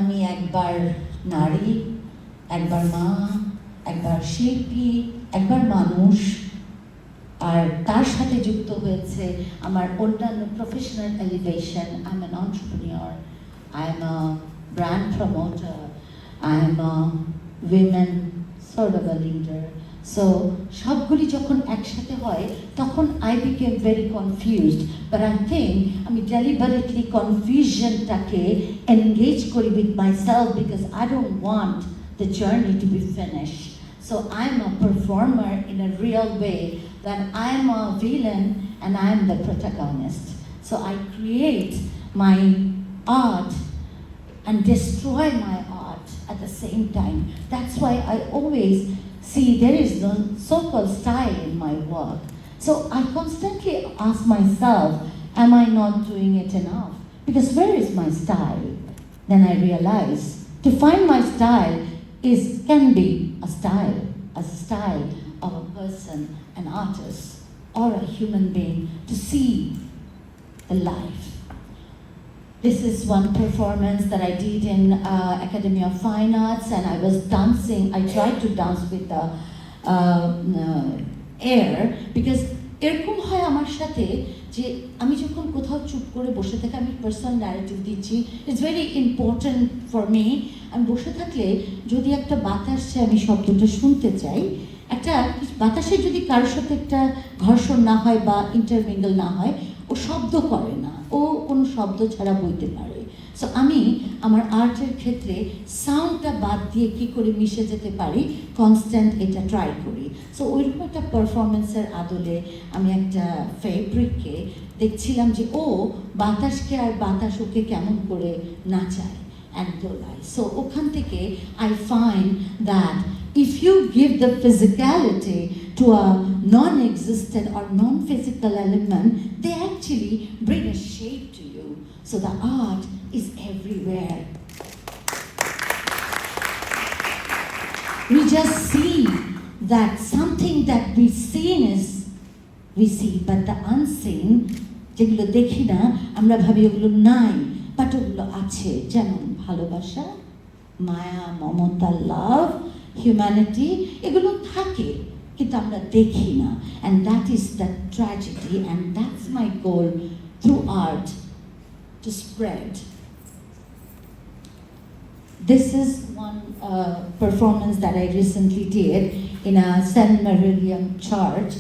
আমি একবার নারী, একবার মা, একবার শিল্পী, একবার মানুষ, আর তার সাথে যুক্ত হয়েছে আমার অন্যান্য professional elevation. I am an entrepreneur, I am a brand promoter, I am a women sort of a leader. So সবগুলি যখন একসাথে হয় তখন I became very confused, but I think আমি deliberately confusionটাকে engage করি with myself because I don't want the journey to be finished. So I'm a performer in a real way, that I'm a villain and I'm the protagonist. So I create my art and destroy my art at the same time. That's why I always see there is no so-called style in my work. So I constantly ask myself, am I not doing it enough? Because where is my style? Then I realize to find my style can be a style, as a style of a person, an artist, or a human being to see the life. This is one performance that I did in Academy of Fine Arts, and I was dancing. I tried to dance with the air, because এরকম হয় আমার সাথে যে আমি যখন কোথাও চুপ করে বসে থাকি, আমি পার্সোনাল ন্যারেটিভ দিচ্ছি, it's very important for me. আমি বসে থাকলে যদি একটা বাতাসে আমি শব্দটা শুনতে চাই, একটা বাতাসে যদি কারোর সাথে একটা ঘর্ষণ না হয় বা ইন্টারমিঙ্গল না হয়, ও শব্দ করে না, ও কোনো শব্দ ছাড়া বইতে পারে। সো আমি আমার আর্টের ক্ষেত্রে সাউন্ডটা বাদ দিয়ে কী করে মিশে যেতে পারি, কনস্ট্যান্ট এটা ট্রাই করি। সো ওইরকম একটা পারফরমেন্সের আদলে আমি একটা ফেব্রিককে দেখছিলাম যে ও বাতাসকে আর বাতাস ওকে কেমন করে নাচায় and দোলায়। সো ওখান থেকে I find that if you give the physicality to a non-existent or non-physical element, they actually bring a shape to you. So the art is everywhere. We just see that something that we see, but the unseen, যেগুলো দেখি না আমরা ভাবি ওগুলো নাই, but ওগুলো আছে, যেমন ভালোবাসা, মায়া, মমতা, লাভ, হিউম্যানিটি, এগুলো থাকে কিন্তু আমরা দেখি না। And that is the tragedy, and that's my goal through art, to spread. This is one performance that I recently did in a St. Maryllium Church,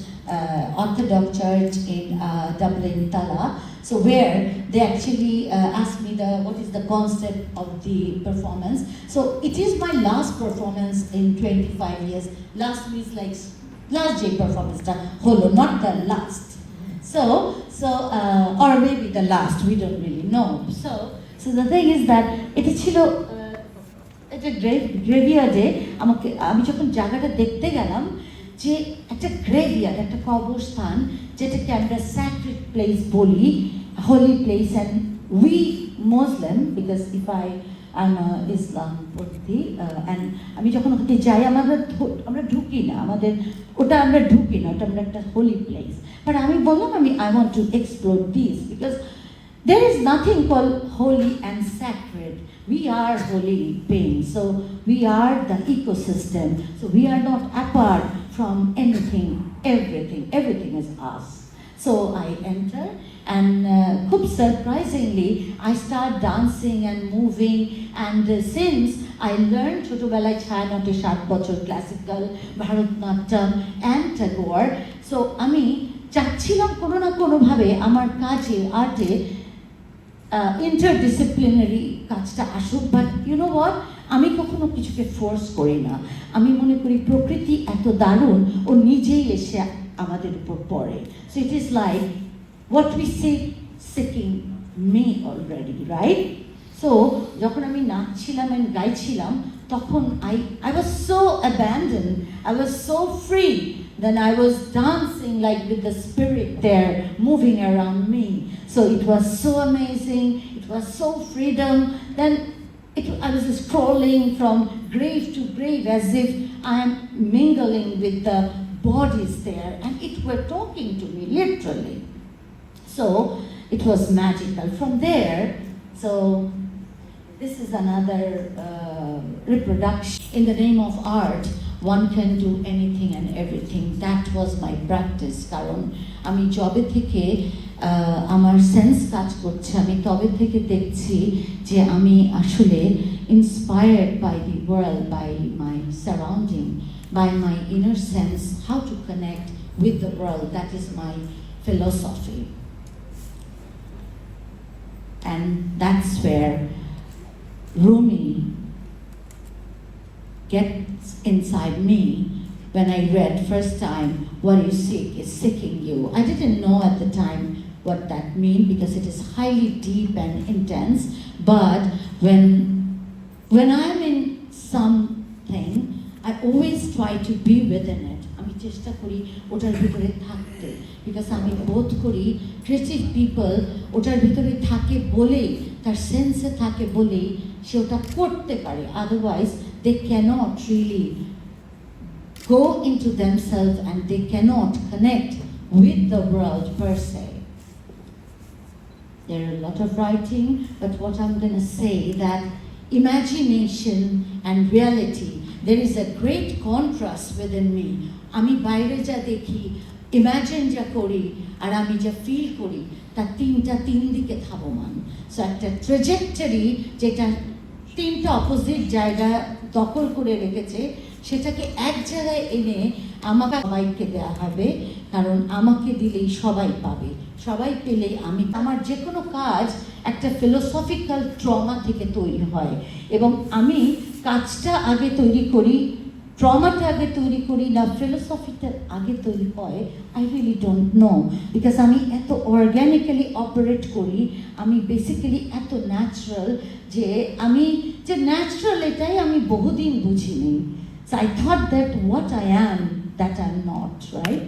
Orthodox Church in Dublin, Tala. So where they actually asked me what is the concept of the performance. So it is my last performance in 25 years. Last means like last day performance, holo, not the last. So or maybe the last, we don't really know. So the thing is that এটা ছিল একটা গ্রেভিয়ার্ডে। আমি যখন জায়গাটা দেখতে গেলাম যে একটা গ্রেভিয়ার্ড, একটা কবরস্থান, যেটাকে আমরা স্যাক্রেড প্লেস বলি, holy place, and we Muslim, because if I am Islam ভর্তি, অ্যান্ড আমি যখন ওখানে যাই আমরা ঢুকি না, ওটা আমরা একটা হোলি প্লেস। বাট আমি বললাম I want to explore this, because there is nothing called holy and sacred. We are holy beings, so we are the ecosystem, so we are not apart from anything, everything is us. So I enter, and খুব surprisingly I start dancing and moving, and since I learned ছোটবেলায় ছায়ানটে 7 বছর classical, Bharatanatyam and Tagore, so আমি চাচ্ছিলাম কোনো না কোনোভাবে আমার কাজে, আর্টে ইন্টারডিসিপ্লিনারি কাজটা আসুক। বাট ইউ নো হোয়াট, আমি কখনো কিছুকে ফোর্স করি না। আমি মনে করি প্রকৃতি এত দারুণ, ও নিজেই এসে আমাদের উপর পড়ে। So it is like what we say seeking me already, right? So যখন আমি নাচছিলাম অ্যান্ড গাইছিলাম, তখন I was so abandoned, I was so free. Then I was dancing like with the spirit there moving around me. So it was so amazing, it was so freedom. Then I was scrolling from grave to grave as if I am mingling with the bodies there, and it were talking to me literally. So it was magical. From there, so this is another reproduction. In the name of art, one can do anything and everything. That was my practice. কারণ আমি যবে থেকে আমার sense কাজ করছে, আমি তবে থেকে দেখছি যে আমি আসলে inspired by the world, by my surrounding, by my inner sense, how to connect with the world. That is my philosophy. And that's where Rumi gets inside me when I read first time, what you seek is seeking you. I didn't know at the time what that means because it is highly deep and intense, but when I'm in something, I always try to be within it. আমি চেষ্টা করি ওটার ভিতরে থাকতে, because আমি বোধ করি creative people ওটার ভিতরে থাকে বলেই, তার সেন্সে থাকে বলেই সে ওটা করতে পারে, otherwise they can't really go into themselves and they cannot connect with the world per se. There are a lot of writing, but what I'm going to say that imagination and reality, there is a great contrast within me. আমি বাইরে যা দেখি, imagine যা করি, আর আমি যা feel করি, তার তিন দিকে ধাবমান। সো একটা ট্রেজেক্টরি যেটা তিনটা অপোজিট জায়গা দখল করে রেখেছে, সেটাকে এক জায়গায় এনে আমাকে সবাইকে দেওয়া হবে, কারণ আমাকে দিলেই সবাই পাবে, সবাই পেলেই আমি। আমার যে কোনো কাজ একটা ফিলোসফিক্যাল ট্রমা থেকে তৈরি হয়, এবং আমি কাজটা আগে তৈরি করি, ট্রমাটা আগে তৈরি করি না ফিলোসফিটা আগে তৈরি হয়, I really don't know. Because আমি এত অর্গ্যানিক্যালি অপারেট করি, আমি বেসিক্যালি এত ন্যাচারাল, যে আমি যে ন্যাচারাল এটাই আমি বহুদিন বুঝিনি। So I thought that what I am, that I'm not, right?